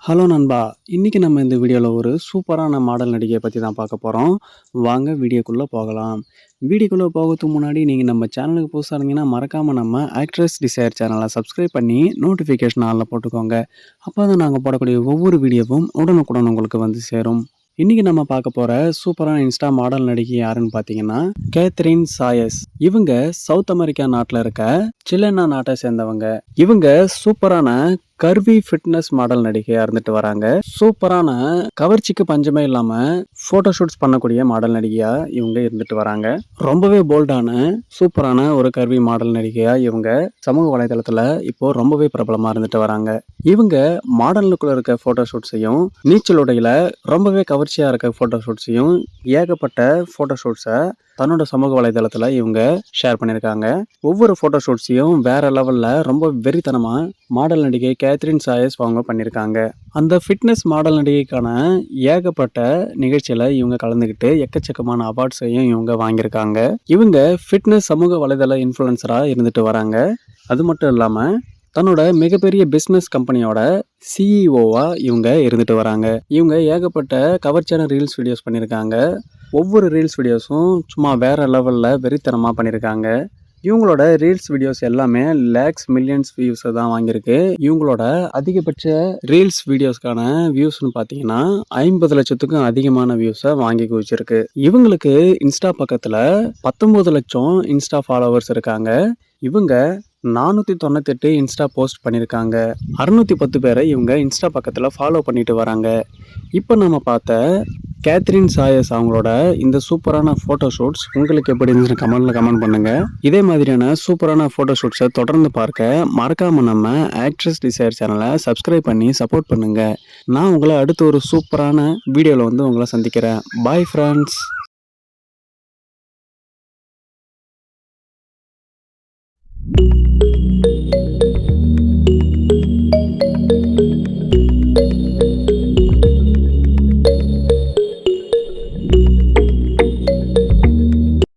Hello நண்பா! இன்னைக்கு நம்ம இந்த வீடியோல ஒரு சூப்பரான மாடல் நடிகைய பத்தி தான் பார்க்க போறோம். வாங்க வீடியோக்குள்ள போகலாம். வீடியோக்குள்ள போகறதுக்கு முன்னாடி நீங்க நம்ம சேனலுக்கு புதுசா இருந்தீங்கன்னா, மறக்காம நம்ம ஆக்ட்ரஸ் டிசைர் சேனல சப்ஸ்கிரைப் பண்ணி நோட்டிஃபிகேஷன் ஆல்ல போட்டுக்கோங்க. அப்பதான் நாங்க போடக்கூடிய ஒவ்வொரு வீடியோவும் உடனுக்குடன் உங்களுக்கு வந்து சேரும். இன்னைக்கு நம்ம பார்க்க போற சூப்பரான இன்ஸ்டா மாடல் நடிகை யாருன்னு பார்த்தீங்கன்னா, கேத்ரின் சாயஸ். இவங்க சவுத் அமெரிக்கா நாட்டுல இருக்க சிலெனா நாட்டை சேர்ந்தவங்க. இவங்க சூப்பரான கர்வி ஃபிட்னஸ் மாடல் நடிகையா இருந்துட்டு வராங்க. சூப்பரான கவர்ச்சிக்கு பஞ்சமே இல்லாம போட்டோ ஷூட்ஸ் பண்ணக்கூடிய மாடல் நடிகையா இவங்க இருந்துட்டு வராங்க. ரொம்பவே போல்டான சூப்பரான ஒரு கர்வி மாடல் நடிகையா இவங்க சமூக வலைதளத்துல இப்போ ரொம்பவே பிரபலமா இருந்துட்டு வராங்க. இவங்க மாடலுக்குள்ள இருக்க போட்டோ ஷூட்ஸையும் நீச்சல் உடையில ரொம்பவே கவர்ச்சியா இருக்க போட்டோ ஷூட்ஸையும் ஏகப்பட்ட போட்டோ ஷூட்ஸை தன்னோட சமூக வலைதளத்துல இவங்க ஷேர் பண்ணியிருக்காங்க. ஒவ்வொரு போட்டோ ஷூட்ஸையும் வேற லெவல்ல ரொம்ப வெறித்தனமா மாடல் நடிகை கேத்ரின் சாயஸ் அவங்க பண்ணியிருக்காங்க. அந்த ஃபிட்னஸ் மாடல் நடிகைக்கான ஏகப்பட்ட நிகழ்ச்சியில இவங்க கலந்துக்கிட்டு எக்கச்சக்கமான அவார்ட்ஸையும் இவங்க வாங்கியிருக்காங்க. இவங்க ஃபிட்னஸ் சமூக வலைதள இன்ஃப்ளூயன்சரா இருந்துட்டு வராங்க. அது மட்டும் இல்லாம தன்னோட மிகப்பெரிய பிஸ்னஸ் கம்பெனியோட சிஇஓவா இவங்க இருந்துட்டு வராங்க. இவங்க ஏகப்பட்ட கவர்ச்சியான ரீல்ஸ் வீடியோஸ் பண்ணியிருக்காங்க. ஒவ்வொரு ரீல்ஸ் வீடியோஸும் சும்மா வேற லெவல்ல வெறித்தனமா பண்ணியிருக்காங்க. இவங்களோட ரீல்ஸ் வீடியோஸ் எல்லாமே லேக்ஸ் மில்லியன்ஸ் வியூஸை தான் வாங்கியிருக்கு. இவங்களோட அதிகபட்ச ரீல்ஸ் வீடியோஸ்க்கான வியூஸ்னு பார்த்தீங்கன்னா 50 லட்சத்துக்கும் அதிகமான வியூஸை வாங்கி குவிச்சிருக்கு. இவங்களுக்கு இன்ஸ்டா பக்கத்தில் 19 லட்சம் இன்ஸ்டா ஃபாலோவர்ஸ் இருக்காங்க. இவங்க 498 இன்ஸ்டா போஸ்ட் பண்ணியிருக்காங்க. 610 பேரை இவங்க இன்ஸ்டா பக்கத்தில் ஃபாலோ பண்ணிட்டு வராங்க. இப்போ நம்ம பார்த்த கேத்ரின் சாயஸ் அவங்களோட இந்த சூப்பரான ஃபோட்டோ ஷூட்ஸ் உங்களுக்கு எப்படி இருந்துச்சுன்னு கமெண்ட் பண்ணுங்க. இதே மாதிரியான சூப்பரான ஃபோட்டோ ஷூட்ஸை தொடர்ந்து பார்க்க மறக்காம நம்ம ஆக்ட்ரஸ் டிசைர் சேனலை சப்ஸ்கிரைப் பண்ணி சப்போர்ட் பண்ணுங்க. நான் உங்களை அடுத்த ஒரு சூப்பரான வீடியோவில் வந்து உங்களை சந்திக்கிறேன். Bye friends.